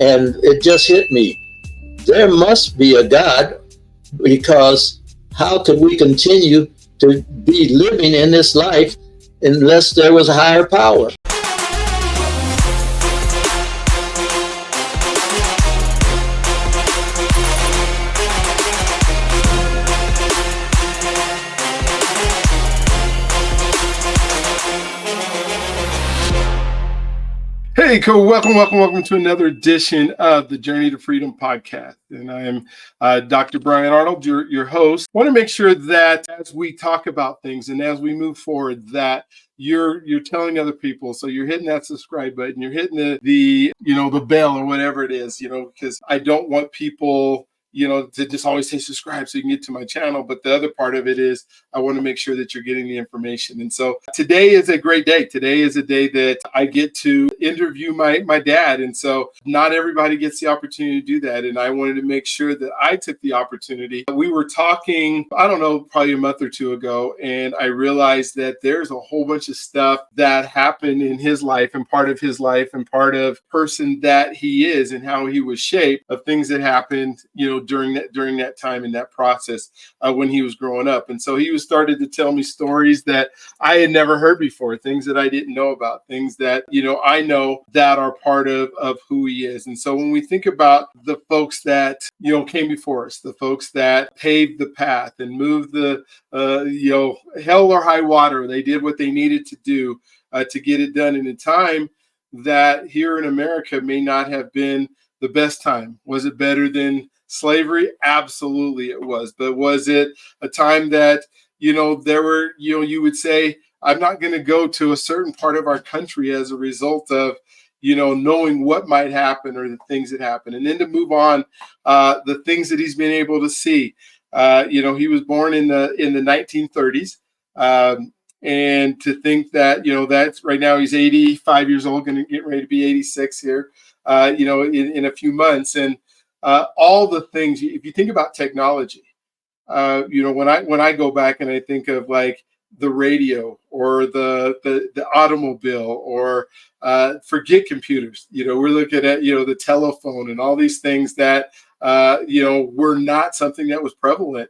And it just hit me. There must be a God, because how could we continue to be living in this life unless there was a higher power? Hey, cool. Welcome to another edition of the Journey to Freedom podcast. And I am Dr. Brian Arnold, your host. I want to make sure that as we talk about things and as we move forward, that you're telling other people. So you're hitting that subscribe button, you're hitting the bell or whatever it is, because I don't want people to just always say subscribe so you can get to my channel. But the other part of it is I want to make sure that you're getting the information. And so today is a great day. Today is a day that I get to interview my dad. And so not everybody gets the opportunity to do that. And I wanted to make sure that I took the opportunity. We were talking, I don't know, probably a month or two ago, and I realized that there's a whole bunch of stuff that happened in his life and part of his life and part of person that he is and how he was shaped of things that happened, during that time in that process when he was growing up. And so he was started to tell me stories that I had never heard before, things that I didn't know about, things that, I know that are part of who he is. And so when we think about the folks that, came before us, the folks that paved the path and moved the, hell or high water, they did what they needed to do to get it done in a time that here in America may not have been the best time. Was it better than slavery? Absolutely it was. But was it a time that, there were, you would say, I'm not going to go to a certain part of our country as a result of, knowing what might happen or the things that happen. And then to move on, the things that he's been able to see. He was born in the 1930s. And to think that, that's right now he's 85 years old, going to get ready to be 86 here, in a few months. And all the things, if you think about technology, when I go back and I think of like the radio or the automobile or forget computers, we're looking at, the telephone and all these things that, were not something that was prevalent.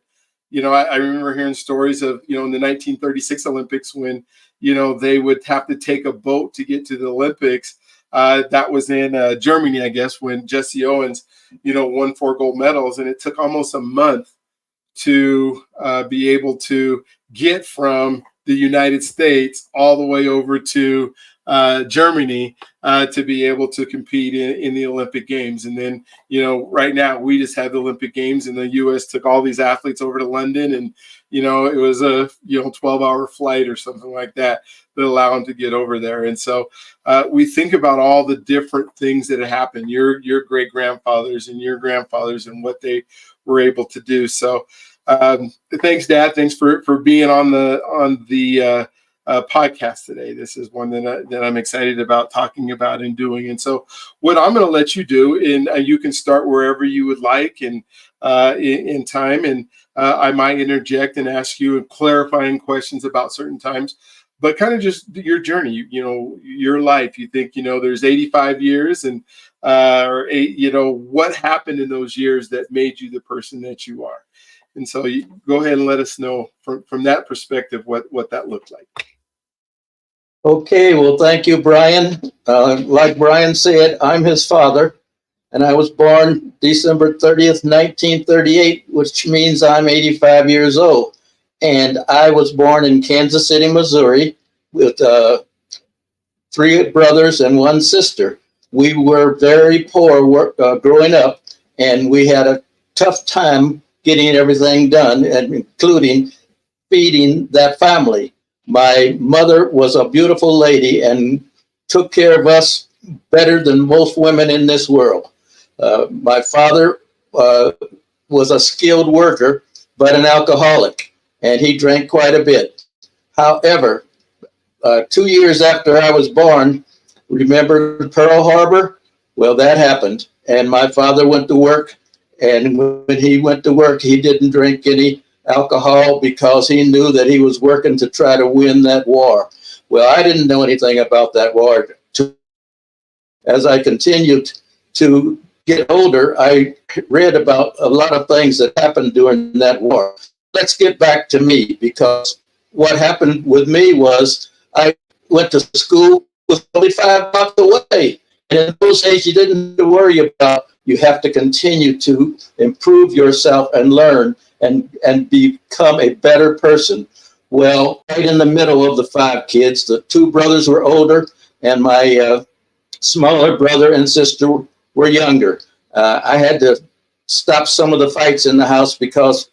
I remember hearing stories of, in the 1936 Olympics when, they would have to take a boat to get to the Olympics. That was in Germany, I guess, when Jesse Owens, won 4 gold medals. And it took almost a month to be able to get from the United States all the way over to Germany to be able to compete in the Olympic Games. And then, right now we just had the Olympic Games and the U.S. took all these athletes over to London, and, it was a, 12-hour flight or something like that allow them to get over there. And so we think about all the different things that have happened, your great grandfathers and your grandfathers and what they were able to do. So thanks, Dad. Thanks for being on the podcast today. This is one that I'm excited about talking about and doing. And so what I'm going to let you do, and you can start wherever you would like and in time. And I might interject and ask you clarifying questions about certain times, but kind of just your journey, your life. You think, there's 85 years and, what happened in those years that made you the person that you are. And so you go ahead and let us know from that perspective what that looked like. Okay, well, thank you, Brian. Like Brian said, I'm his father, and I was born December 30th, 1938, which means I'm 85 years old. And I was born in Kansas City, Missouri, with 3 brothers and 1 sister. We were very poor growing up, and we had a tough time getting everything done, and including feeding that family. My mother was a beautiful lady and took care of us better than most women in this world. My father was a skilled worker, but an alcoholic, and he drank quite a bit. However, 2 years after I was born, remember Pearl Harbor? Well, that happened, and my father went to work, and when he went to work, he didn't drink any alcohol because he knew that he was working to try to win that war. Well, I didn't know anything about that war. As I continued to get older, I read about a lot of things that happened during that war. Let's get back to me, because what happened with me was I went to school was only 5 blocks away. And in those days, you didn't have to worry about, you have to continue to improve yourself and learn and become a better person. Well, right in the middle of the 5 kids, the 2 brothers were older, and my smaller brother and sister were younger. I had to stop some of the fights in the house because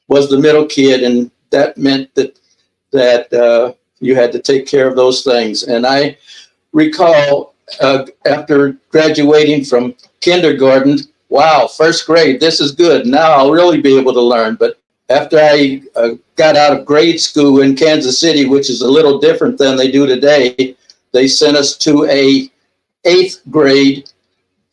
was the middle kid, and that meant that you had to take care of those things. And I recall after graduating from kindergarten, wow, first grade, this is good. Now I'll really be able to learn. But after I got out of grade school in Kansas City, which is a little different than they do today, they sent us to a 8th grade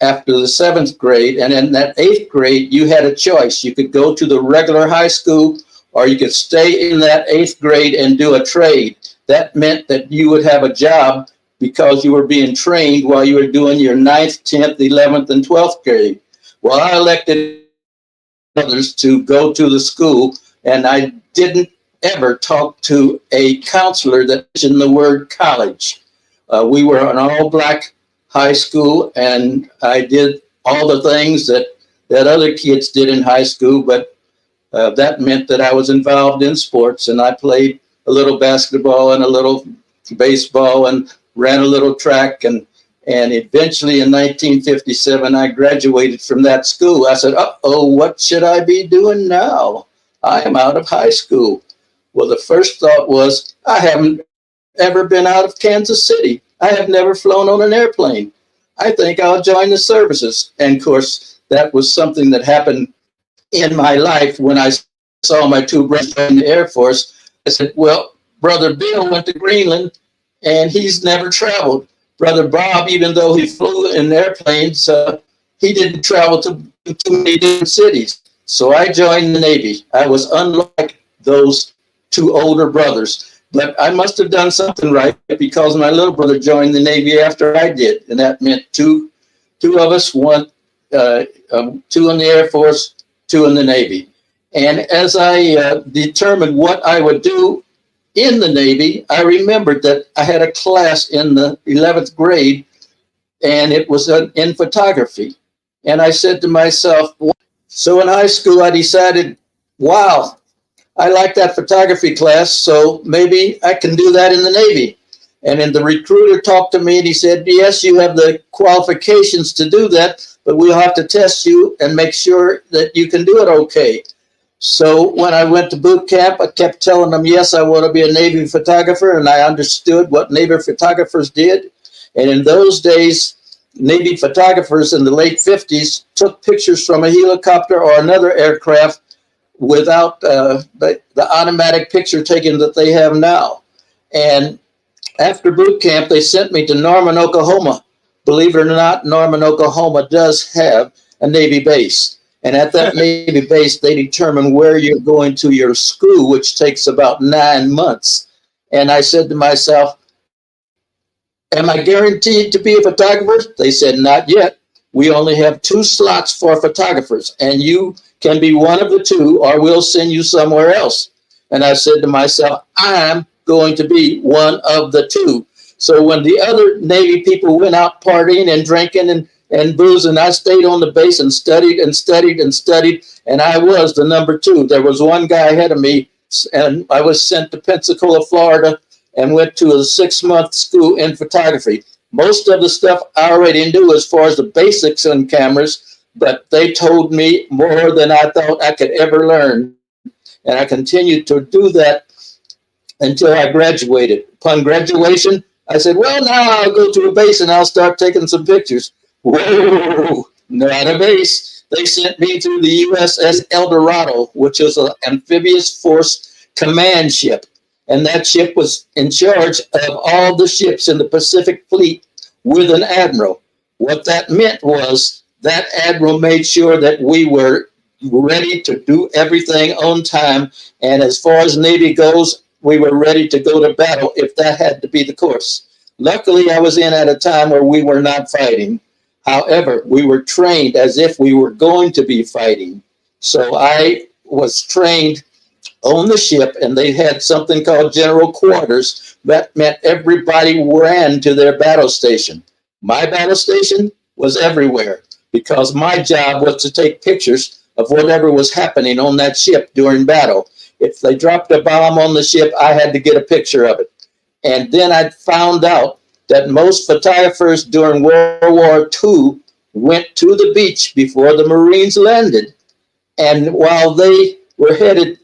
after the 7th grade. And in that 8th grade, you had a choice. You could go to the regular high school, or you could stay in that 8th grade and do a trade. That meant that you would have a job because you were being trained while you were doing your 9th, 10th, 11th, and 12th grade. Well, I elected others to go to the school, and I didn't ever talk to a counselor that mentioned the word college. We were an all-black high school, and I did all the things that other kids did in high school, but that meant that I was involved in sports, and I played a little basketball and a little baseball and ran a little track, and eventually in 1957 I graduated from that school. I said, uh-oh, what should I be doing now? I am out of high school. Well, the first thought was, I haven't ever been out of Kansas City. I have never flown on an airplane. I think I'll join the services. And of course, that was something that happened in my life when I saw my 2 brothers in the Air Force. I said, well, Brother Bill went to Greenland and he's never traveled. Brother Bob, even though he flew in airplanes, he didn't travel to too many different cities. So I joined the Navy. I was unlike those 2 older brothers, but I must have done something right because my little brother joined the Navy after I did. And that meant two of us, 2 in the Air Force, 2 in the Navy. And as I determined what I would do in the Navy, I remembered that I had a class in the 11th grade, and it was in photography. And I said to myself, so in high school, I decided, wow, I like that photography class, so maybe I can do that in the Navy. And then the recruiter talked to me and he said, yes, you have the qualifications to do that, but we'll have to test you and make sure that you can do it okay. So when I went to boot camp, I kept telling them, yes, I want to be a Navy photographer, and I understood what Navy photographers did. And in those days, Navy photographers in the late 50s took pictures from a helicopter or another aircraft without the automatic picture taking that they have now. And after boot camp, they sent me to Norman, Oklahoma. Believe it or not, Norman, Oklahoma does have a Navy base. And at that Navy base, they determine where you're going to your school, which takes about 9 months. And I said to myself, am I guaranteed to be a photographer? They said, not yet. We only have 2 slots for photographers, and you can be one of the 2, or we'll send you somewhere else. And I said to myself, I'm going to be one of the 2. So when the other Navy people went out partying and drinking and boozing, I stayed on the base and studied and studied and studied, and I was the number 2. There was one guy ahead of me, and I was sent to Pensacola, Florida, and went to a 6-month school in photography. Most of the stuff I already knew as far as the basics on cameras, but they told me more than I thought I could ever learn. And I continued to do that until I graduated. Upon graduation, I said, well, now I'll go to a base and I'll start taking some pictures. Whoa, not a base. They sent me to the USS El Dorado, which is an amphibious force command ship. And that ship was in charge of all the ships in the Pacific Fleet with an admiral. What that meant was that admiral made sure that we were ready to do everything on time. And as far as Navy goes, we were ready to go to battle if that had to be the course. Luckily, I was in at a time where we were not fighting. However, we were trained as if we were going to be fighting. So I was trained on the ship, and they had something called general quarters. That meant everybody ran to their battle station. My battle station was everywhere because my job was to take pictures of whatever was happening on that ship during battle. If they dropped a bomb on the ship, I had to get a picture of it. And then I found out that most photographers during World War II went to the beach before the Marines landed. And while they were headed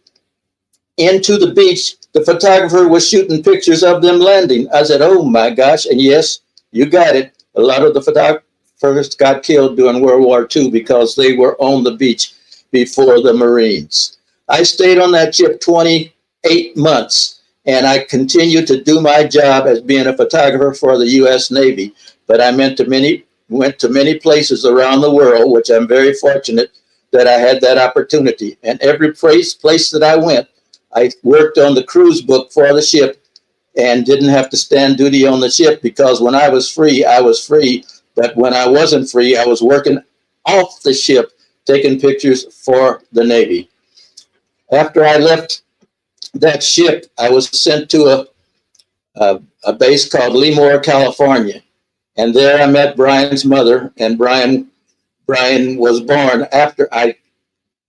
into the beach, the photographer was shooting pictures of them landing. I said, oh my gosh. And yes, you got it. A lot of the photographers got killed during World War II because they were on the beach before the Marines. I stayed on that ship 28 months, and I continued to do my job as being a photographer for the U.S. Navy. But I went to many places around the world, which I'm very fortunate that I had that opportunity. And every place that I went, I worked on the cruise book for the ship and didn't have to stand duty on the ship, because when I was free, I was free. But when I wasn't free, I was working off the ship, taking pictures for the Navy. After I left that ship, I was sent to a base called Lemoore, California. And there I met Brian's mother, and Brian was born after I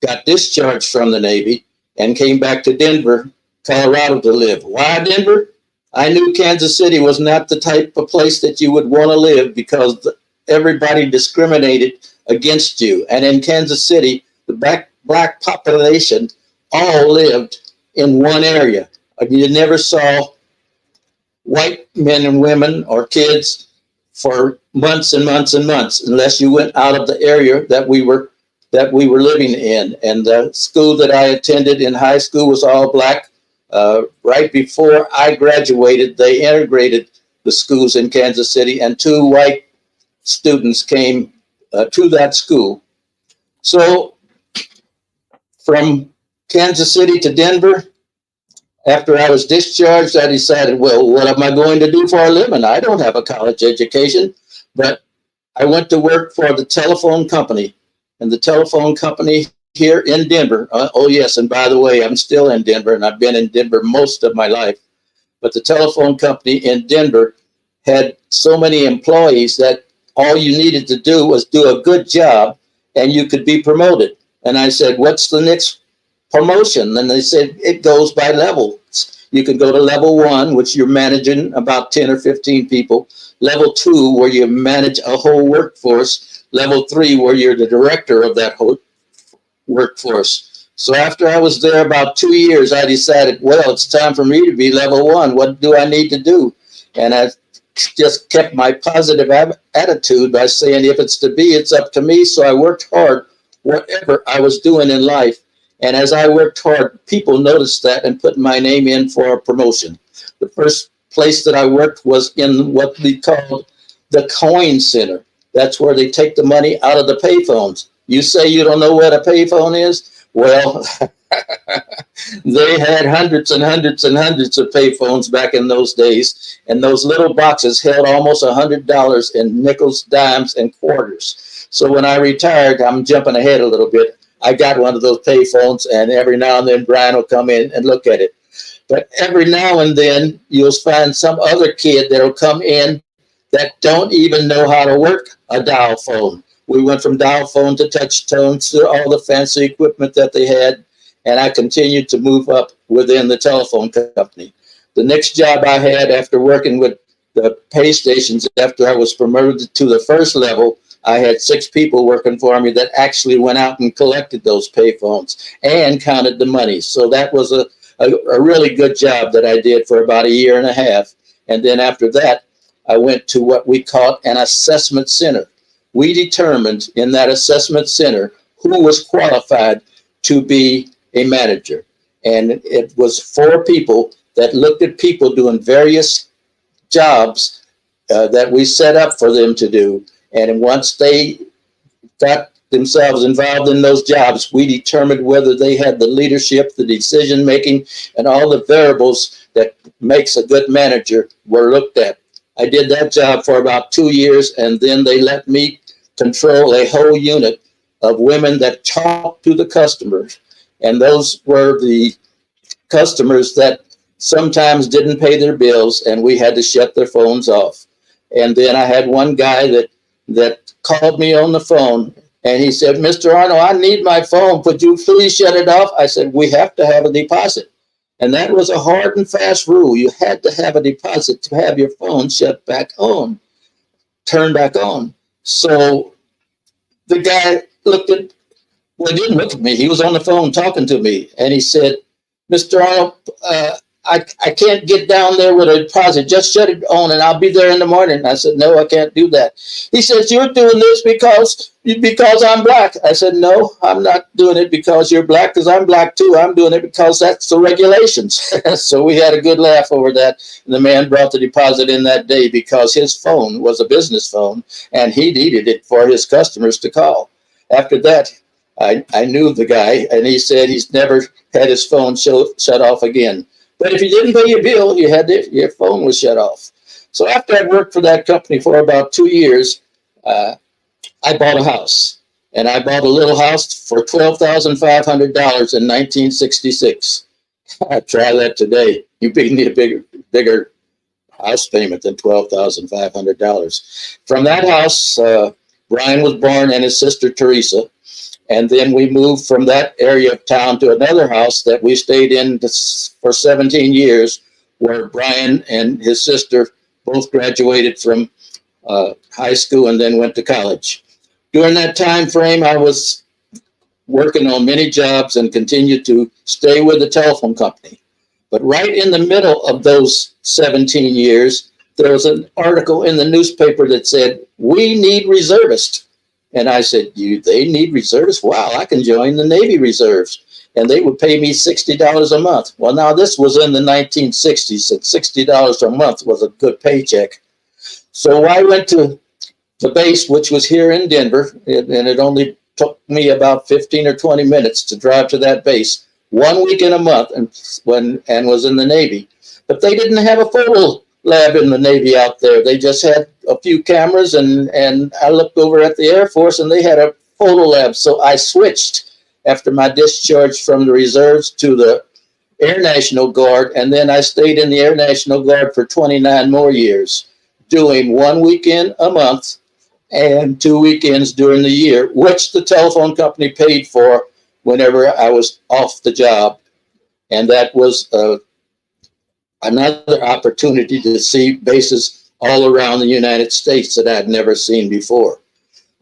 got discharged from the Navy and came back to Denver, Colorado to live. Why Denver? I knew Kansas City was not the type of place that you would want to live because everybody discriminated against you. And in Kansas City, the black population all lived in one area. You never saw white men and women or kids for months and months and months unless you went out of the area that we were living in. And the school that I attended in high school was all black. Right before I graduated, they integrated the schools in Kansas City, and 2 white students came to that school. So from Kansas City to Denver, after I was discharged, I decided, well, what am I going to do for a living? I don't have a college education, but I went to work for the telephone company. And the telephone company here in Denver, oh yes, and by the way, I'm still in Denver, and I've been in Denver most of my life. But the telephone company in Denver had so many employees that all you needed to do was do a good job and you could be promoted. And I said, what's the next promotion? And they said, it goes by levels. You can go to level 1, which you're managing about 10 or 15 people. Level 2, where you manage a whole workforce. Level 3, where you're the director of that whole workforce. So after I was there about 2 years, I decided, well, it's time for me to be level 1. What do I need to do? And I just kept my positive attitude by saying, if it's to be, it's up to me. So I worked hard, whatever I was doing in life. And as I worked hard, people noticed that and put my name in for a promotion. The first place that I worked was in what we called the coin center. That's where they take the money out of the payphones. You say you don't know what a payphone is? Well, they had hundreds and hundreds and hundreds of payphones back in those days. And those little boxes held almost $100 in nickels, dimes, and quarters. So when I retired, I'm jumping ahead a little bit, I got one of those payphones, and every now and then Brian will come in and look at it. But every now and then you'll find some other kid that'll come in that don't even know how to work a dial phone. We went from dial phone to touch tones to all the fancy equipment that they had, and I continued to move up within the telephone company. The next job I had after working with the pay stations, after I was promoted to the first level, I had 6 people working for me that actually went out and collected those payphones and counted the money. So that was a really good job that I did for about a year and a half. And then after that, I went to what we called an assessment center. We determined in that assessment center who was qualified to be a manager. And it was 4 people that looked at people doing various jobs that we set up for them to do. And once they got themselves involved in those jobs, we determined whether they had the leadership, the decision making, and all the variables that makes a good manager were looked at. I did that job for about 2 years, and then they let me control a whole unit of women that talked to the customers. And those were the customers that sometimes didn't pay their bills, and we had to shut their phones off. And then I had one guy that called me on the phone, and he said, "Mr. Arnold, I need my phone. Could you please shut it off?" I said, "We have to have a deposit." And that was a hard and fast rule. You had to have a deposit to have your phone shut back on, turned back on. So the guy looked at, well, he didn't look at me. He was on the phone talking to me. And he said, "Mr. Arnold, I can't get down there with a deposit. Just shut it on and I'll be there in the morning." I said, "No, I can't do that." He says, "You're doing this because I'm black." I said, "No, I'm not doing it because you're black, because I'm black too. I'm doing it because that's the regulations." So we had a good laugh over that. And the man brought the deposit in that day because his phone was a business phone and he needed it for his customers to call. After that, I knew the guy, and he said he's never had his phone shut off again. But if you didn't pay your bill, your phone was shut off. So after I worked for that company for about 2 years, I bought a house. And I bought a little house for $12,500 in 1966. I try that today. You need a bigger house payment than $12,500. From that house, Brian was born and his sister Teresa. And then we moved from that area of town to another house that we stayed in for 17 years, where Brian and his sister both graduated from high school and then went to college. During that time frame, I was working on many jobs and continued to stay with the telephone company. But right in the middle of those 17 years, there was an article in the newspaper that said, "We need reservists." And I said, "They need reservists? Wow, I can join the Navy Reserves." And they would pay me $60 a month. Well, now this was in the 1960s, and $60 a month was a good paycheck. So I went to the base, which was here in Denver, and it only took me about 15 or 20 minutes to drive to that base 1 week in a month, and was in the Navy. But they didn't have a photo lab in the Navy out there. They just had a few cameras, and I looked over at the Air Force and they had a photo lab. So I switched after my discharge from the reserves to the Air National Guard, and then I stayed in the Air National Guard for 29 more years, doing 1 weekend a month and 2 weekends during the year, which the telephone company paid for whenever I was off the job. And that was another opportunity to see bases all around the United States that I'd never seen before.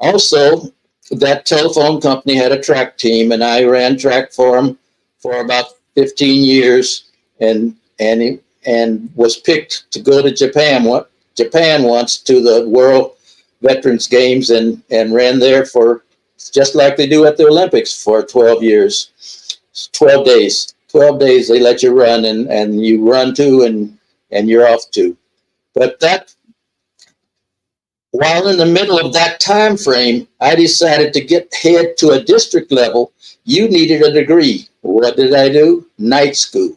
Also, that telephone company had a track team, and I ran track for them for about 15 years, and was picked to go to Japan once to the World Veterans Games, and ran there for, just like they do at the Olympics, for 12 years, 12 days. 12 days they let you run, and you run to and you're off to. But while in the middle of that time frame, I decided to head to a district level. You needed a degree. What did I do? Night school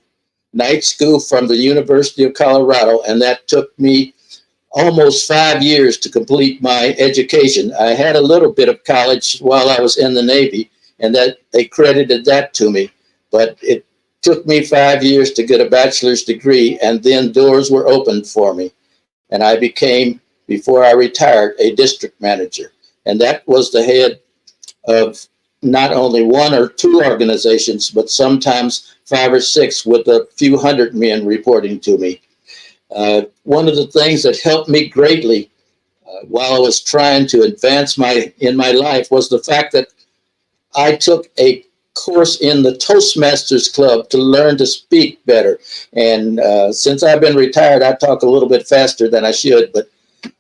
from the University of Colorado, and that took me almost 5 years to complete my education. I had a little bit of college while I was in the Navy, and that they credited that to me, but it took me 5 years to get a bachelor's degree, and then doors were opened for me. And I became, before I retired, a district manager. And that was the head of not only one or two organizations, but sometimes 5 or 6 with a few hundred men reporting to me. One of the things that helped me greatly while I was trying to advance in my life was the fact that I took a course in the Toastmasters Club to learn to speak better. And since I've been retired, I talk a little bit faster than I should, but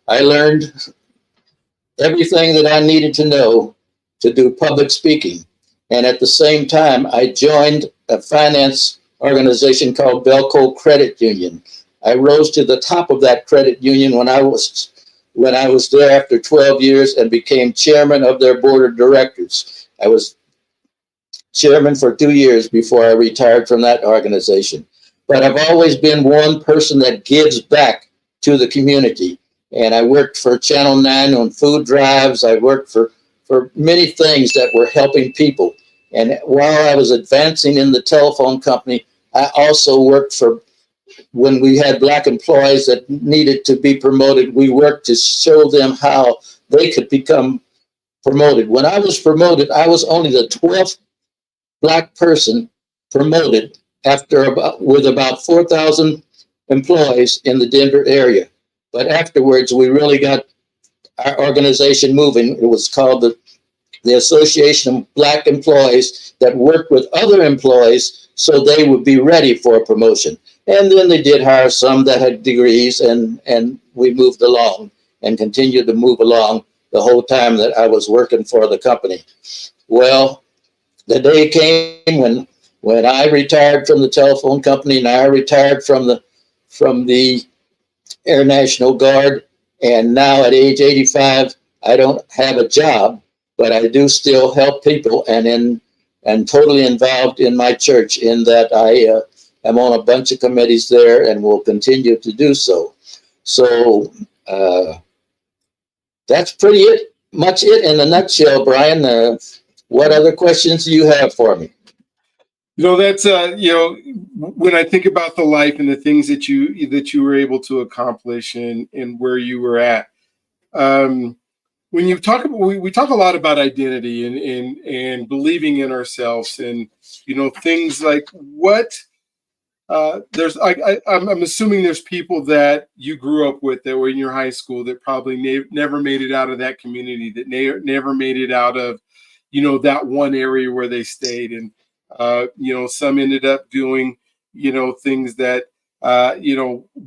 I learned everything that I needed to know to do public speaking. And at the same time, I joined a finance organization called Belco Credit Union. I rose to the top of that credit union when I was there after 12 years, and became chairman of their board of directors. I was chairman for 2 years before I retired from that organization. But I've always been one person that gives back to the community. And I worked for Channel 9 on food drives. I worked for many things that were helping people. And while I was advancing in the telephone company, I also worked for, when we had black employees that needed to be promoted, we worked to show them how they could become promoted. When I was promoted, I was only the 12th black person promoted with about 4,000 employees in the Denver area. But afterwards, we really got our organization moving. It was called the Association of Black Employees, that worked with other employees so they would be ready for a promotion. And then they did hire some that had degrees, and we moved along and continued to move along the whole time that I was working for the company. Well, the day came when I retired from the telephone company, and I retired from the Air National Guard, and now at age 85, I don't have a job, but I do still help people, and totally involved in my church, in that I am on a bunch of committees there and will continue to do so. So that's much it in a nutshell, Brian. What other questions do you have for me? That's when I think about the life and the things that you were able to accomplish and where you were at. When you talk about, we talk a lot about identity and believing in ourselves, and things like what I'm assuming there's people that you grew up with that were in your high school that probably never made it out of that community, that never made it out of that one area where they stayed, and some ended up doing things that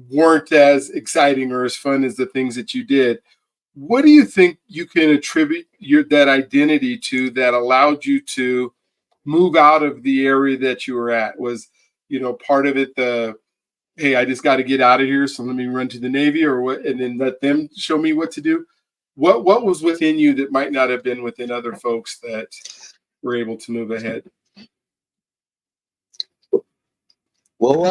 weren't as exciting or as fun as the things that you did. What do you think you can attribute that identity to that allowed you to move out of the area that you were at? Was part of it hey, I just got to get out of here, so let me run to the Navy, or what, and then let them show me what to do? What was within you that might not have been within other folks that were able to move ahead? Well,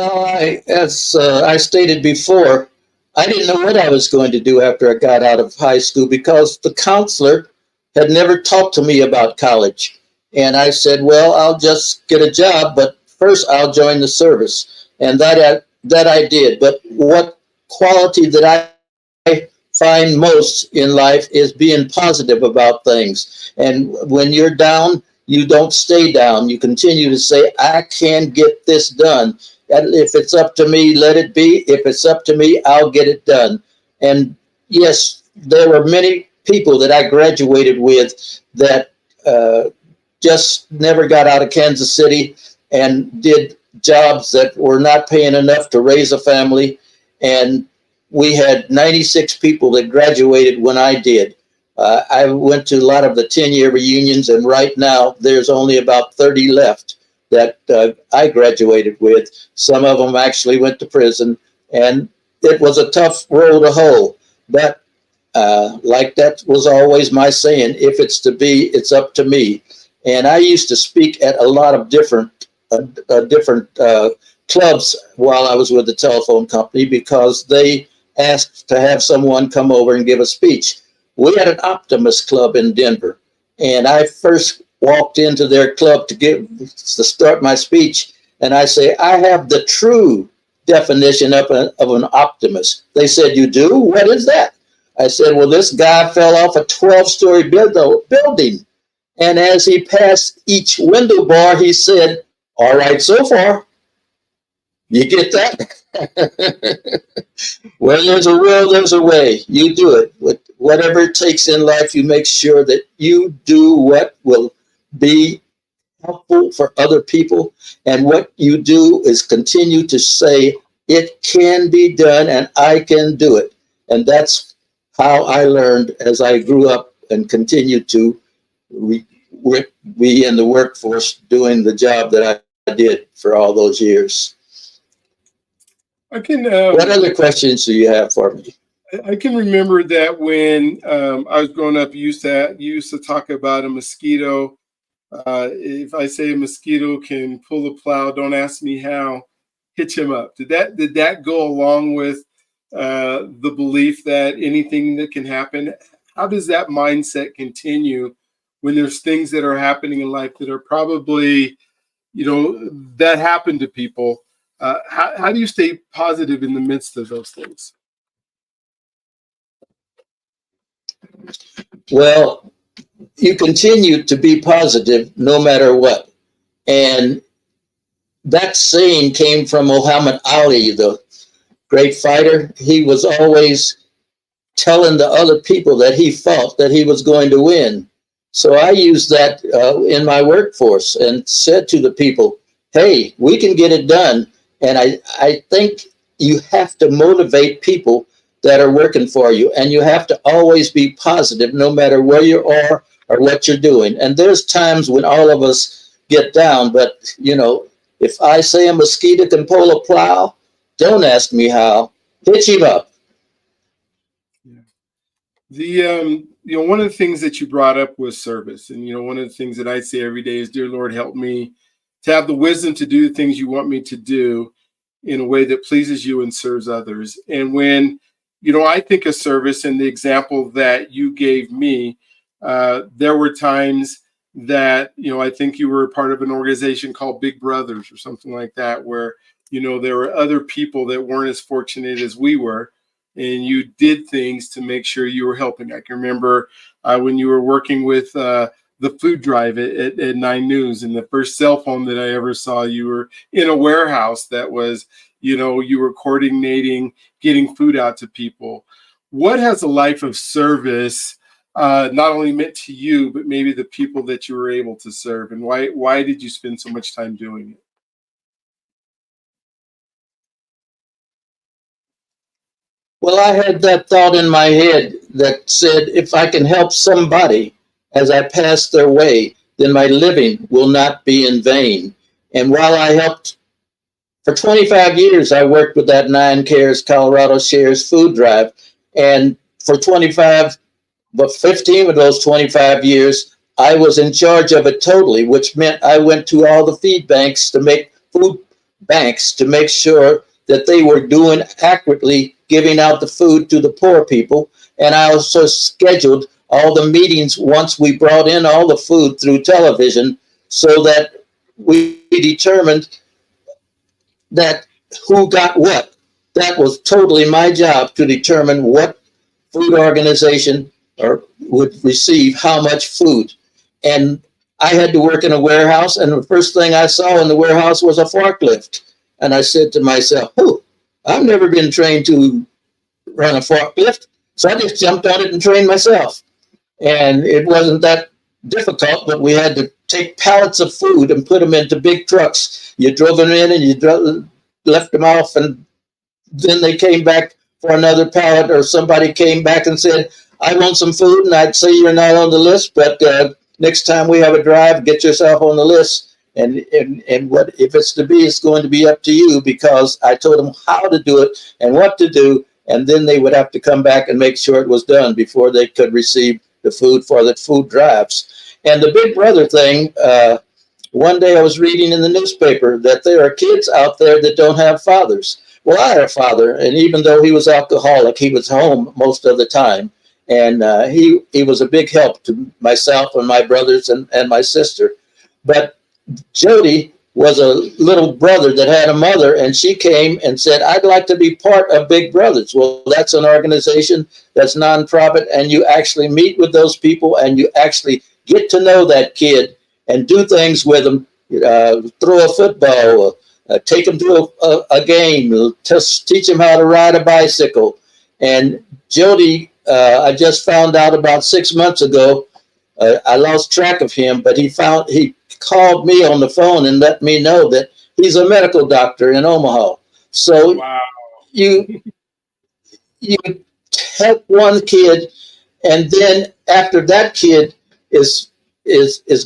as I stated before, I didn't know what I was going to do after I got out of high school, because the counselor had never talked to me about college. And I said, well, I'll just get a job, but first I'll join the service. And that I did. But what quality that I find most in life is being positive about things. And when you're down, you don't stay down. You continue to say, I can get this done. And if it's up to me, let it be. If it's up to me, I'll get it done. And yes, there were many people that I graduated with that just never got out of Kansas City and did jobs that were not paying enough to raise a family. And we had 96 people that graduated when I did. I went to a lot of the 10-year reunions, and right now there's only about 30 left that I graduated with. Some of them actually went to prison, and it was a tough road to hoe. But like that was always my saying, if it's to be, it's up to me. And I used to speak at a lot of different clubs while I was with the telephone company, because they asked to have someone come over and give a speech. We had an Optimist club in Denver, and I first walked into their club to start my speech, and I say, I have the true definition of an optimist. They said, you do? What is that? I said, well, this guy fell off a 12-story building, and as he passed each window bar, he said, all right, so far. You get that? When there's a will, there's a way. You do it. Whatever it takes in life, you make sure that you do what will be helpful for other people. And what you do is continue to say, it can be done and I can do it. And that's how I learned as I grew up and continued to be in the workforce doing the job that I did for all those years. I can. What other questions do you have for me? I can remember that when I was growing up, you used to talk about a mosquito. If I say a mosquito can pull a plow, don't ask me how. Hitch him up. Did that go along with the belief that anything that can happen. How does that mindset continue when there's things that are happening in life that are probably, that happen to people? How do you stay positive in the midst of those things? Well, you continue to be positive no matter what. And that saying came from Muhammad Ali, the great fighter. He was always telling the other people that he fought that he was going to win. So I used that in my workforce and said to the people, hey, we can get it done. And I think you have to motivate people that are working for you. And you have to always be positive no matter where you are or what you're doing. And there's times when all of us get down. But, if I say a mosquito can pull a plow, don't ask me how. Hitch him up. Yeah. One of the things that you brought up was service. And, one of the things that I say every day is, dear Lord, help me to have the wisdom to do the things you want me to do in a way that pleases you and serves others. And when, I think of service and the example that you gave me, there were times that, I think you were part of an organization called Big Brothers or something like that, where, there were other people that weren't as fortunate as we were. And you did things to make sure you were helping. I can remember when you were working with the food drive at 9 News, and the first cell phone that I ever saw, you were in a warehouse that was, you were coordinating, getting food out to people. What has a life of service not only meant to you, but maybe the people that you were able to serve? And why did you spend so much time doing it? Well, I had that thought in my head that said, if I can help somebody as I pass their way, then my living will not be in vain. And while I helped for 25 years, I worked with that 9 Cares Colorado Shares food drive. And for 15 of those 25 years, I was in charge of it totally, which meant I went to all the food banks to make sure that they were doing accurately, giving out the food to the poor people. And I also scheduled all the meetings once we brought in all the food through television, so that we determined that who got what. That was totally my job, to determine what food organization or would receive how much food. And I had to work in a warehouse, and the first thing I saw in the warehouse was a forklift. And I said to myself, I've never been trained to run a forklift. So I just jumped on it and trained myself. And it wasn't that difficult, but we had to take pallets of food and put them into big trucks. You drove them in and you left them off, and then they came back for another pallet, or somebody came back and said, I want some food. And I'd say, you're not on the list, but next time we have a drive, get yourself on the list. And what if it's to be, it's going to be up to you, because I told them how to do it and what to do. And then they would have to come back and make sure it was done before they could receive the food for the food drives. And the Big Brother thing, one day I was reading in the newspaper that there are kids out there that don't have fathers. Well, I had a father, and even though he was alcoholic, he was home most of the time. And he was a big help to myself and my brothers and my sister. But Jody was a little brother that had a mother, and she came and said, I'd like to be part of Big Brothers. Well, that's an organization that's nonprofit, and you actually meet with those people, and you actually get to know that kid and do things with them, throw a football, take them to a game, just teach them how to ride a bicycle. And Jody, I just found out about 6 months ago, I lost track of him, but he called me on the phone and let me know that he's a medical doctor in Omaha. So Wow. you help one kid, and then after that kid is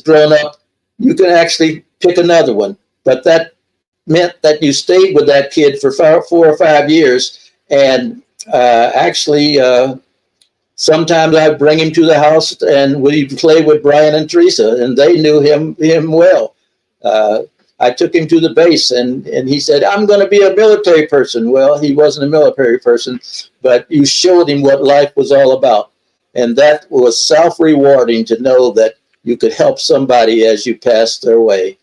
grown up, you can actually pick another one. But that meant that you stayed with that kid for 4 or 5 years, and actually. Sometimes I'd bring him to the house and we'd play with Brian and Teresa, and they knew him well. I took him to the base, and he said, I'm going to be a military person. Well, he wasn't a military person, but you showed him what life was all about. And that was self-rewarding to know that you could help somebody as you passed their way.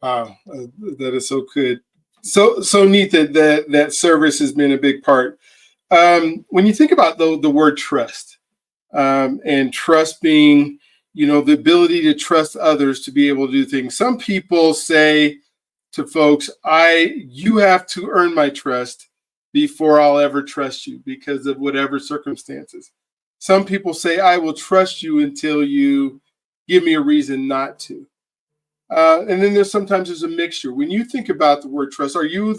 Wow, that is so good. So neat that service has been a big part. When you think about the word trust, and trust being, the ability to trust others to be able to do things. Some people say to folks, you have to earn my trust before I'll ever trust you because of whatever circumstances. Some people say, I will trust you until you give me a reason not to. And then there's a mixture. When you think about the word trust, are you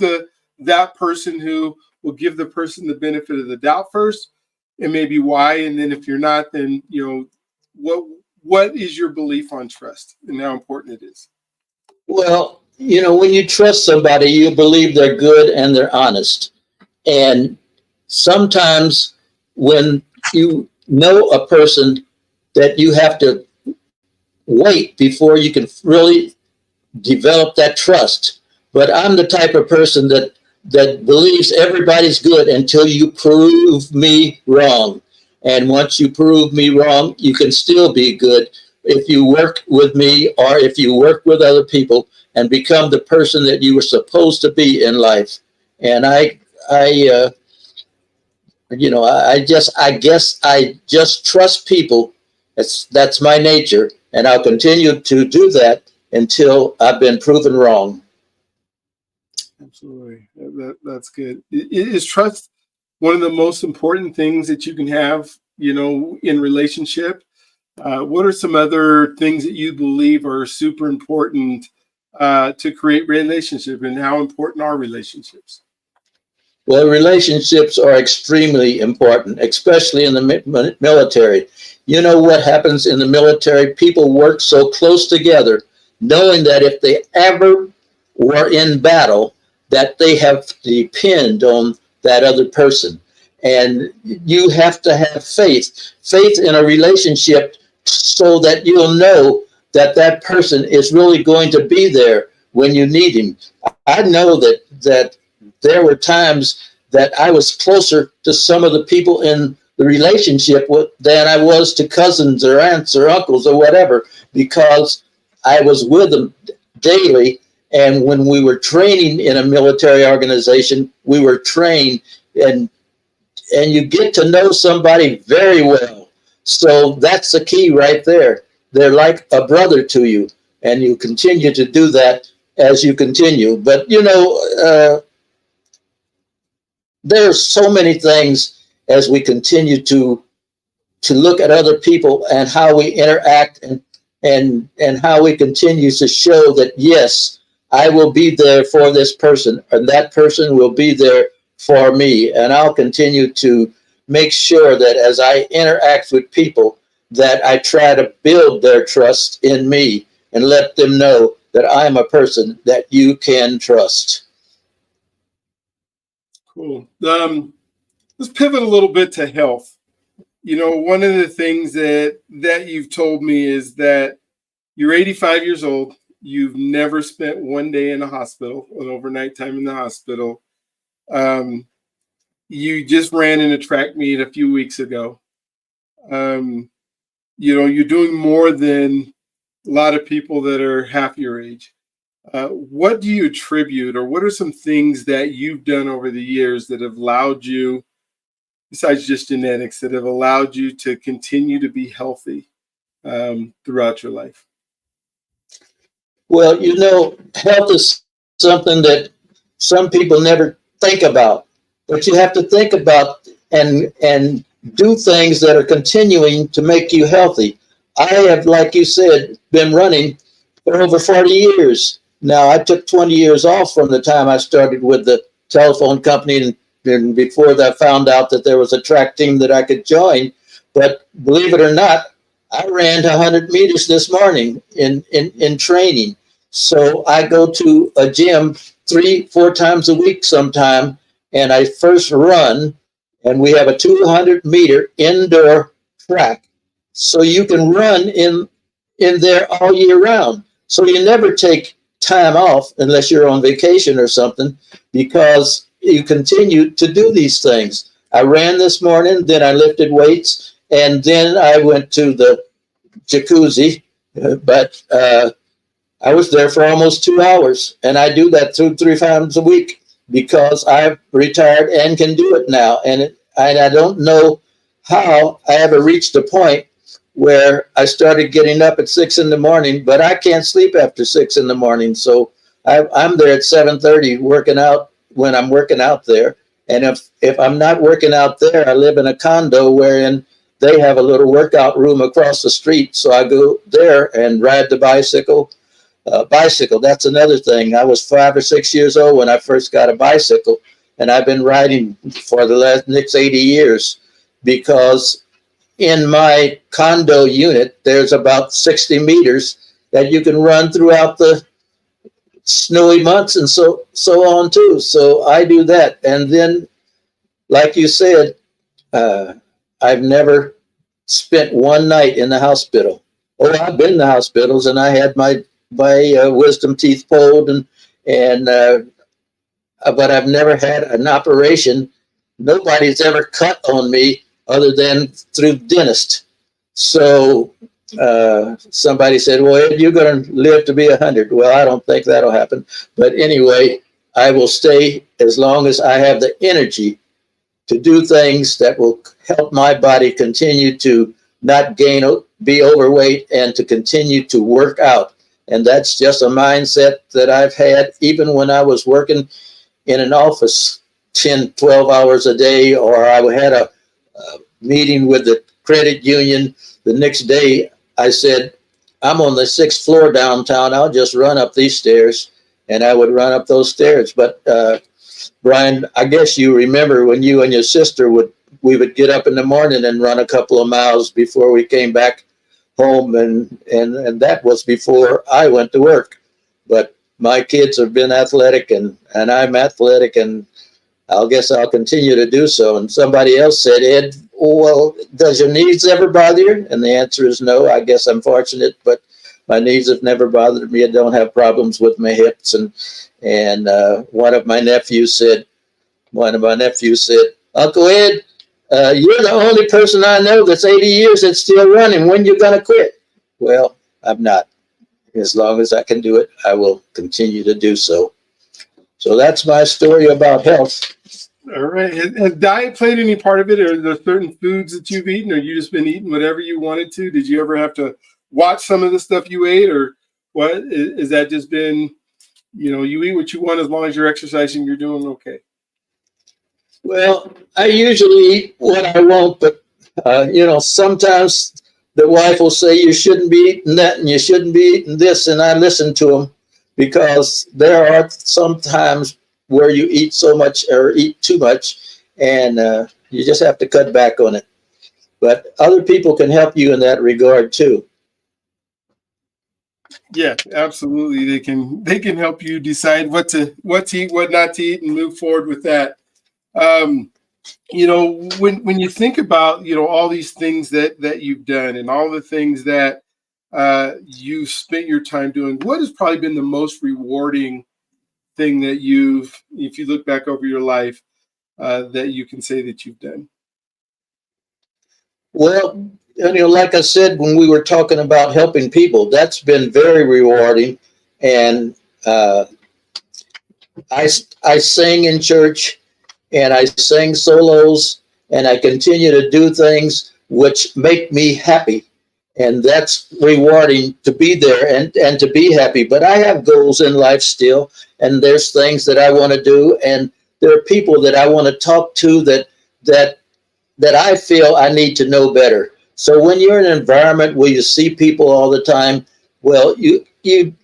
that person who will give the person the benefit of the doubt first, and maybe why? And then if you're not, then what is your belief on trust and how important it is? Well, when you trust somebody, you believe they're good and they're honest. And sometimes when you know a person, that you have to wait before you can really develop that trust. But I'm the type of person that believes everybody's good until you prove me wrong. And once you prove me wrong, you can still be good if you work with me or if you work with other people and become the person that you were supposed to be in life. And I guess I just trust people. That's my nature, and I'll continue to do that until I've been proven wrong. Absolutely, that's good. Is trust one of the most important things that you can have, in relationship? What are some other things that you believe are super important to create relationship, and how important are relationships? Well, relationships are extremely important, especially in the military. You know what happens in the military? People work so close together, knowing that if they ever were in battle, that they have to depend on that other person. And you have to have faith in a relationship so that you'll know that that person is really going to be there when you need him. I know that there were times that I was closer to some of the people in the relationship than I was to cousins or aunts or uncles or whatever, because I was with them daily. And when we were training in a military organization, we were trained, and you get to know somebody very well. So that's the key right there. They're like a brother to you, and you continue to do that as you continue. But there's so many things as we continue to look at other people and how we interact, and how we continue to show that, yes, I will be there for this person, and that person will be there for me. And I'll continue to make sure that as I interact with people, that I try to build their trust in me and let them know that I'm a person that you can trust. Cool. Let's pivot a little bit to health. One of the things that you've told me is that you're 85 years old. You've never spent one day in a hospital, an overnight time in the hospital. You just ran in a track meet a few weeks ago. You're doing more than a lot of people that are half your age. What do you attribute, or what are some things that you've done over the years that have allowed you, besides just genetics, that have allowed you to continue to be healthy throughout your life? Well, health is something that some people never think about, but you have to think about and do things that are continuing to make you healthy. I have, like you said, been running for over 40 years. Now, I took 20 years off from the time I started with the telephone company, and before that, I found out that there was a track team that I could join. But believe it or not, I ran 100 meters this morning in training. So I go to a gym 3-4 times a week sometime, and I first run, and we have a 200-meter indoor track. So you can run in there all year round. So you never take time off unless you're on vacation or something, because you continue to do these things. I ran this morning, then I lifted weights, and then I went to the jacuzzi. But I was there for almost 2 hours, and I do that 3 times a week because I've retired and can do it now. And I don't know how I ever reached a point where I started getting up at 6 in the morning, but I can't sleep after 6 in the morning. So I'm there at 7:30 working out when I'm working out there. And if I'm not working out there, I live in a condo wherein they have a little workout room across the street. So I go there and ride the bicycle. Bicycle, that's another thing. I was 5 or 6 years old when I first got a bicycle, and I've been riding for the next 80 years because in my condo unit, there's about 60 meters that you can run throughout the snowy months and so on too. So I do that. And then, like you said, uh, I've never spent one night in the hospital. Oh, I've been in the hospitals, and I had my wisdom teeth pulled, and but I've never had an operation. Nobody's ever cut on me other than through dentist. So somebody said, "Well, Ed, you're going to live to be 100." Well, I don't think that'll happen. But anyway, I will stay as long as I have the energy to do things that will help my body continue to not be overweight, and to continue to work out. And that's just a mindset that I've had even when I was working in an office 10, 12 hours a day, or I had a meeting with the credit union. The next day, I said, I'm on the 6th floor downtown. I'll just run up these stairs. And I would run up those stairs. But Brian, I guess you remember when you and your sister we would get up in the morning and run a couple of miles before we came back home, and that was before I went to work. But my kids have been athletic, and I'm athletic, and I guess I'll continue to do so. And somebody else said, Ed, well, does your knees ever bother you? And the answer is no. I guess I'm fortunate, but my knees have never bothered me. I don't have problems with my hips. And one of my nephews said, Uncle Ed, you're the only person I know that's 80 years that's still running. When you going to quit? Well, I'm not. As long as I can do it, I will continue to do so. So that's my story about health. All right. Has diet played any part of it? Are there certain foods that you've eaten, or you just been eating whatever you wanted to? Did you ever have to watch some of the stuff you ate, or what? Is that just been, you eat what you want as long as you're exercising, you're doing okay? Well, I usually eat what I want, but sometimes the wife will say you shouldn't be eating that and you shouldn't be eating this, and I listen to them, because there are some times where you eat so much or eat too much, and you just have to cut back on it. But other people can help you in that regard too. Yeah, absolutely. They can help you decide what to eat, what not to eat, and move forward with that. When you think about all these things that you've done and all the things that you spent your time doing, what has probably been the most rewarding thing that if you look back over your life, that you can say that you've done? Well, like I said, when we were talking about helping people, that's been very rewarding. And I sing in church, and I sing solos, and I continue to do things which make me happy. And that's rewarding to be there and to be happy. But I have goals in life still, and there's things that I want to do, and there are people that I want to talk to that I feel I need to know better. So when you're in an environment where you see people all the time, well, you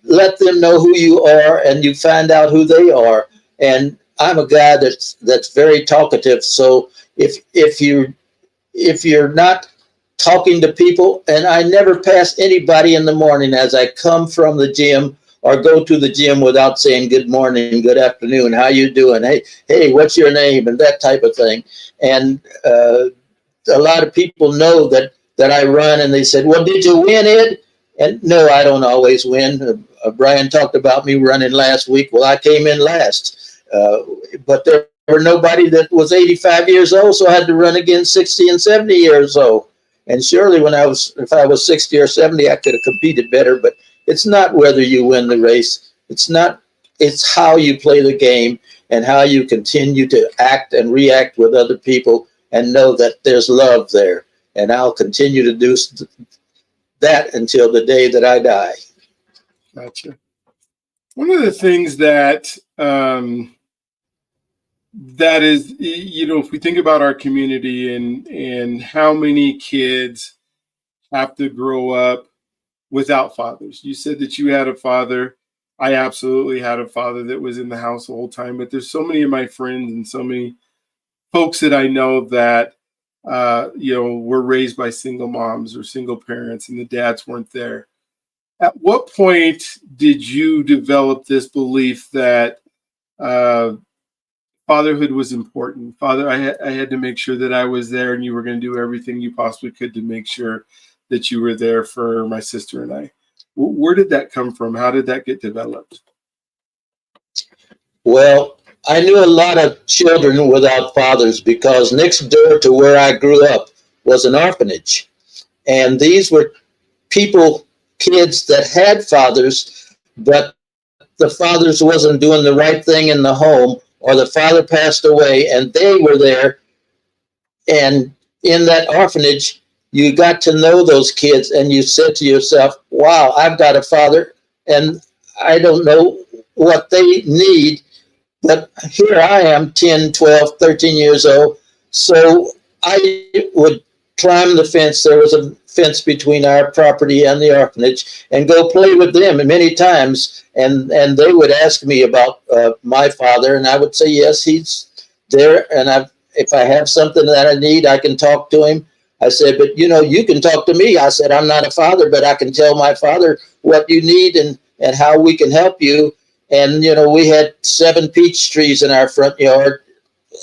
let them know who you are, and you find out who they are. And I'm a guy that's very talkative. So if you're not talking to people, and I never pass anybody in the morning as I come from the gym or go to the gym without saying good morning, good afternoon, how you doing? Hey, what's your name? And that type of thing. And a lot of people know that I run, and they said, well, did you win, Ed? And no, I don't always win. Brian talked about me running last week. Well, I came in last. But there were nobody that was 85 years old, so I had to run again 60 and 70 years old. And surely if I was 60 or 70, I could have competed better. But it's not whether you win the race. It's how you play the game and how you continue to act and react with other people and know that there's love there. And I'll continue to do that until the day that I die. Gotcha. One of the things that that is, if we think about our community and how many kids have to grow up without fathers. You said that you had a father. I absolutely had a father that was in the house the whole time, but there's so many of my friends and so many folks that I know that were raised by single moms or single parents, and the dads weren't there. At what point did you develop this belief that fatherhood was important? Father, I had to make sure that I was there, and you were going to do everything you possibly could to make sure that you were there for my sister and I. Where did that come from? How did that get developed? Well, I knew a lot of children without fathers because next door to where I grew up was an orphanage. And these were kids that had fathers, but the fathers wasn't doing the right thing in the home, or the father passed away and they were there. And in that orphanage, you got to know those kids and you said to yourself, wow, I've got a father and I don't know what they need, but here I am, 10, 12, 13 years old. So I would climb the fence. There was a fence between our property and the orphanage, and go play with them many times. And they would ask me about my father, and I would say, yes, he's there. And if I have something that I need, I can talk to him. I said, but you can talk to me. I said, I'm not a father, but I can tell my father what you need and how we can help you. And, we had 7 peach trees in our front yard,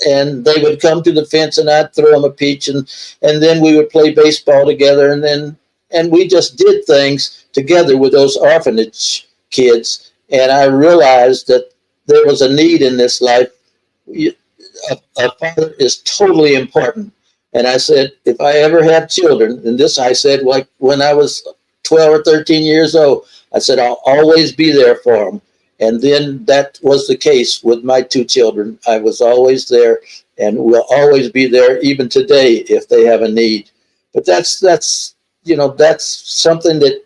and they would come to the fence and I'd throw them a peach, and then we would play baseball together. And we just did things together with those orphanage kids. And I realized that there was a need in this life. A father is totally important. And I said, if I ever have children, and this I said like when I was 12 or 13 years old, I said, I'll always be there for them. And then that was the case with my 2 children. I was always there and will always be there even today if they have a need. But that's something that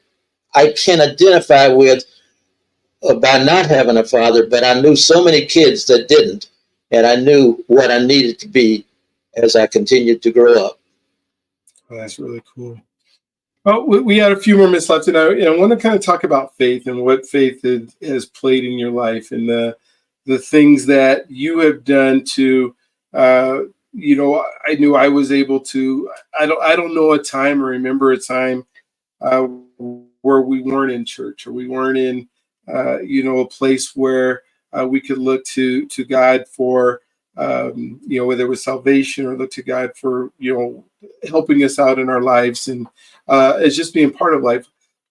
I can identify with by not having a father, but I knew so many kids that didn't. And I knew what I needed to be as I continued to grow up. Oh, that's really cool. Well, we had a few more minutes left, and I want to kind of talk about faith and what faith has played in your life, and the things that you have done to, I knew I was able to. I don't know a time or remember a time where we weren't in church or we weren't in, a place where we could look to God for, whether it was salvation or look to God for, helping us out in our lives and as just being part of life.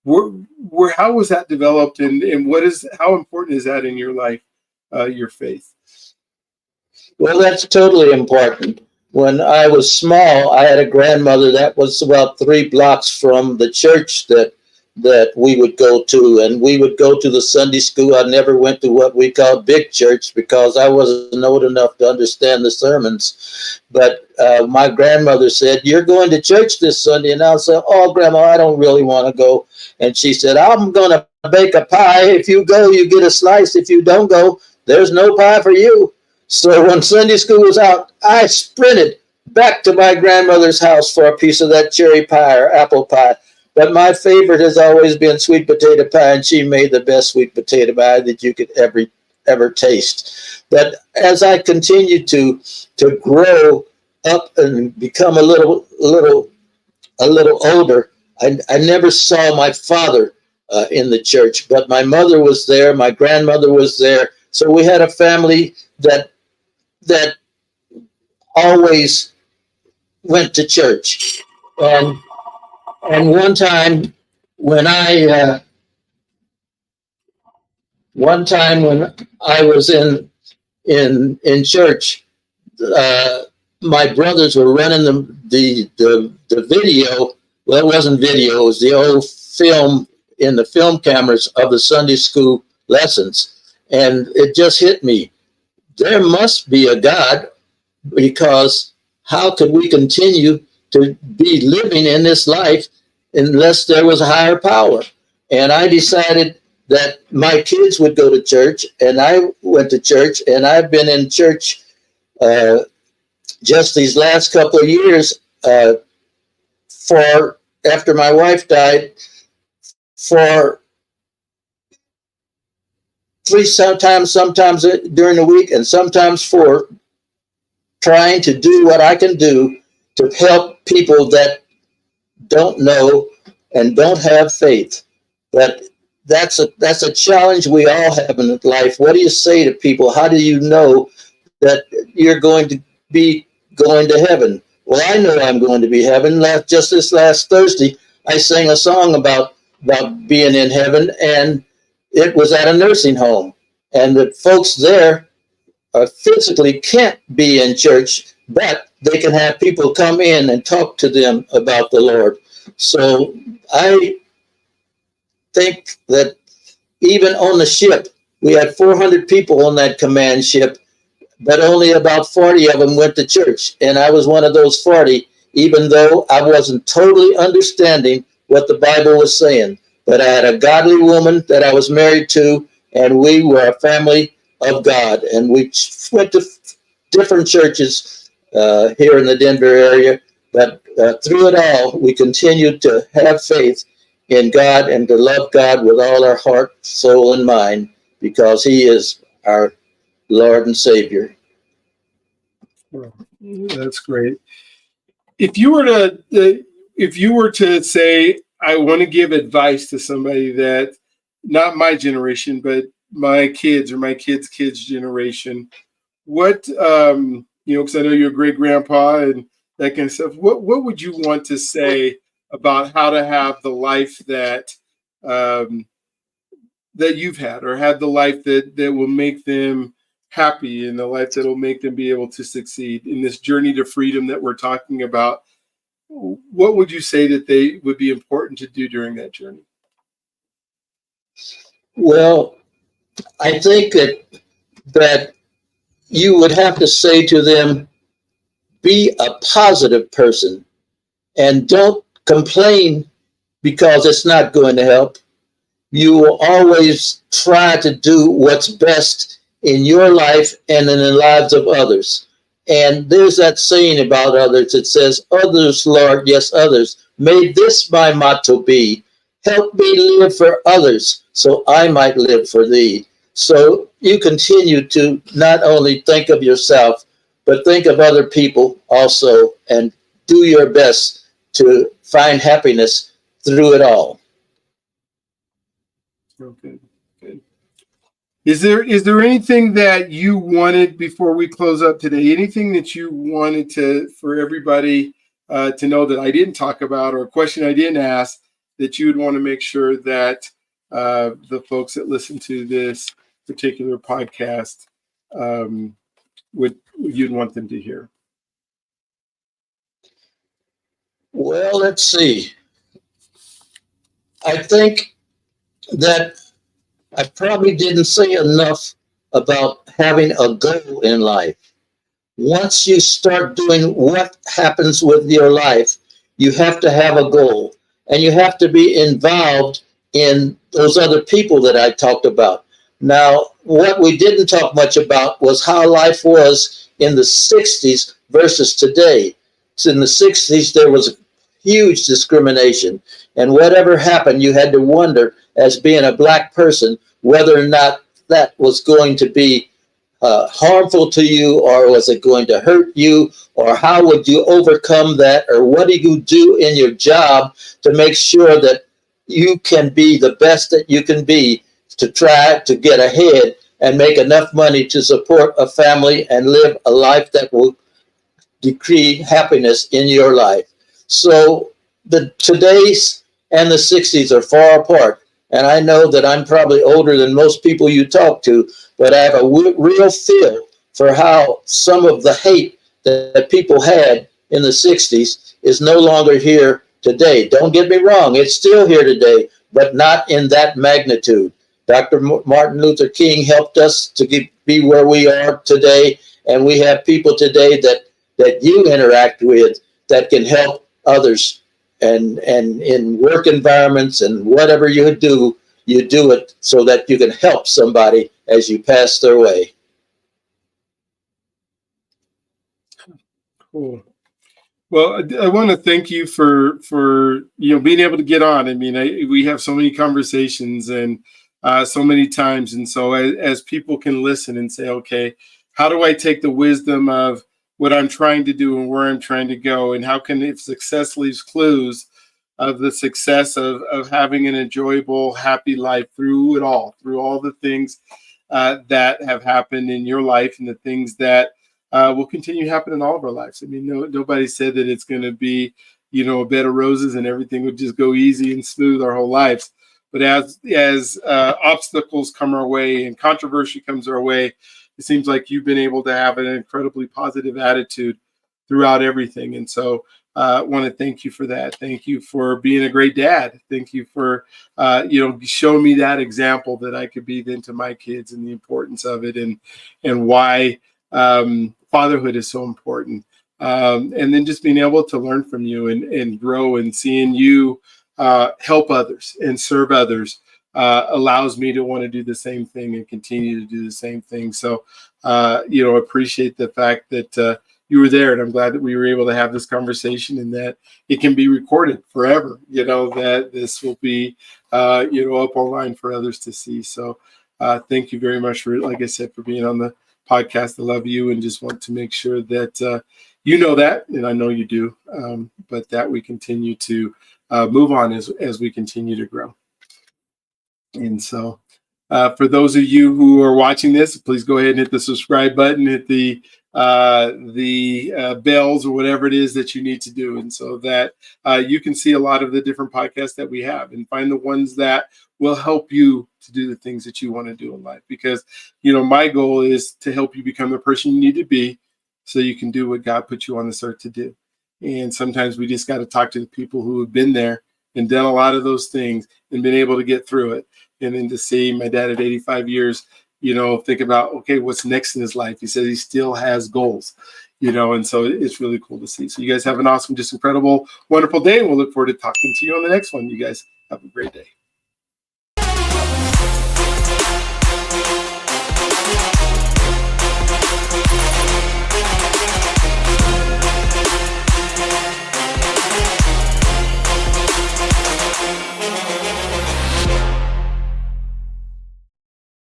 How was that developed, and how important is that in your life, your faith? Well, that's totally important. When I was small, I had a grandmother that was about 3 blocks from the church that we would go to, and we would go to the Sunday school. I never went to what we called big church because I wasn't old enough to understand the sermons. But my grandmother said, "You're going to church this Sunday," and I said, "Oh, Grandma, I don't really want to go." And she said, "I'm going to bake a pie. If you go, you get a slice. If you don't go, there's no pie for you." So when Sunday school was out, I sprinted back to my grandmother's house for a piece of that cherry pie or apple pie. But my favorite has always been sweet potato pie, and she made the best sweet potato pie that you could ever taste. But as I continued to grow up and become a little older, I never saw my father in the church, but my mother was there, my grandmother was there. So we had a family that always went to church. And one time when one time when I was in church, uh, my brothers were running the video. Well, it wasn't video; it was the old film in the film cameras of the Sunday school lessons, and it just hit me. There must be a God, because how could we continue to be living in this life unless there was a higher power? And I decided that my kids would go to church, and I went to church, and I've been in church uh, just these last couple of years, for after my wife died, for three sometimes during the week, and sometimes four, trying to do what I can do to help people that don't know and don't have faith. But that's a challenge we all have in life. What do you say to people? How do you know that you're going to be going to heaven? Well, I know I'm going to be heaven. Just this last Thursday, I sang a song about being in heaven, and it was at a nursing home, and the folks there physically can't be in church, but they can have people come in and talk to them about the Lord. So I think that even on the ship, we had 400 people on that command ship, but only about 40 of them went to church. And I was one of those 40, even though I wasn't totally understanding what the Bible was saying. But I had a godly woman that I was married to, and we were a family of God. And we went to different churches here in the Denver area. But through it all, we continued to have faith in God and to love God with all our heart, soul, and mind, because He is our Lord and Savior. Well, that's great. If you were to say, I want to give advice to somebody that, not my generation, but my kids or my kids' generation, what because I know you're a great grandpa and that kind of stuff. What would you want to say about how to have the life that that you've had, or had the life that will make them happy, and the life that will make them be able to succeed in this journey to freedom that we're talking about? What would you say that they would be important to do during that journey? Well, I think that you would have to say to them, be a positive person and don't complain because it's not going to help. You will always try to do what's best in your life and in the lives of others. And there's that saying about others. It says, others, Lord, yes, others. May this my motto be. Help me live for others so I might live for thee. So you continue to not only think of yourself, but think of other people also, and do your best to find happiness through it all. Okay, good. Is there anything that you wanted, before we close up today, anything that you wanted for everybody to know that I didn't talk about, or a question I didn't ask, that you would want to make sure that the folks that listen to this particular podcast you'd want them to hear? Well, let's see. I think that I probably didn't say enough about having a goal in life. Once you start doing what happens with your life, you have to have a goal, and you have to be involved in those other people that I talked about. Now, what we didn't talk much about was how life was in the 60s versus today. So in the 60s, there was huge discrimination, and whatever happened, you had to wonder, as being a black person, whether or not that was going to be harmful to you, or was it going to hurt you, or how would you overcome that, or what do you do in your job to make sure that you can be the best that you can be, to try to get ahead and make enough money to support a family and live a life that will decree happiness in your life. So today's and the 60s are far apart. And I know that I'm probably older than most people you talk to, but I have a real feel for how some of the hate that people had in the 60s is no longer here today. Don't get me wrong, it's still here today, but not in that magnitude. Dr. Martin Luther King helped us to be where we are today, and we have people today that you interact with that can help others. And in work environments and whatever you do it so that you can help somebody as you pass their way. Cool. Well, I want to thank you for being able to get on. I mean, we have so many conversations and so many times, and so as people can listen and say, okay, how do I take the wisdom of what I'm trying to do and where I'm trying to go, and how can, if success leaves clues of the success of having an enjoyable, happy life through it all, through all the things that have happened in your life and the things that will continue to happen in all of our lives. I mean, nobody said that it's going to be, a bed of roses and everything would just go easy and smooth our whole lives. But as obstacles come our way and controversy comes our way, it seems like you've been able to have an incredibly positive attitude throughout everything. And so I want to thank you for that. Thank you for being a great dad. Thank you for, showing me that example that I could be then to my kids, and the importance of it, and why fatherhood is so important. And then just being able to learn from you and grow, and seeing you help others and serve others allows me to want to do the same thing and continue to do the same thing. So, appreciate the fact that you were there, and I'm glad that we were able to have this conversation, and that it can be recorded forever, that this will be, up online for others to see. So thank you very much for, like I said, for being on the podcast. I love you, and just want to make sure that you know that, and I know you do, but that we continue to move on as we continue to grow. And so for those of you who are watching this, please go ahead and hit the subscribe button, hit the bells or whatever it is that you need to do, and so that you can see a lot of the different podcasts that we have, and find the ones that will help you to do the things that you want to do in life. Because my goal is to help you become the person you need to be, so you can do what God put you on this earth to do. And sometimes we just got to talk to the people who have been there and done a lot of those things and been able to get through it. And then to see my dad at 85 years, think about, okay, what's next in his life? He says he still has goals, and so it's really cool to see. So you guys have an awesome, just incredible, wonderful day. And we'll look forward to talking to you on the next one. You guys have a great day.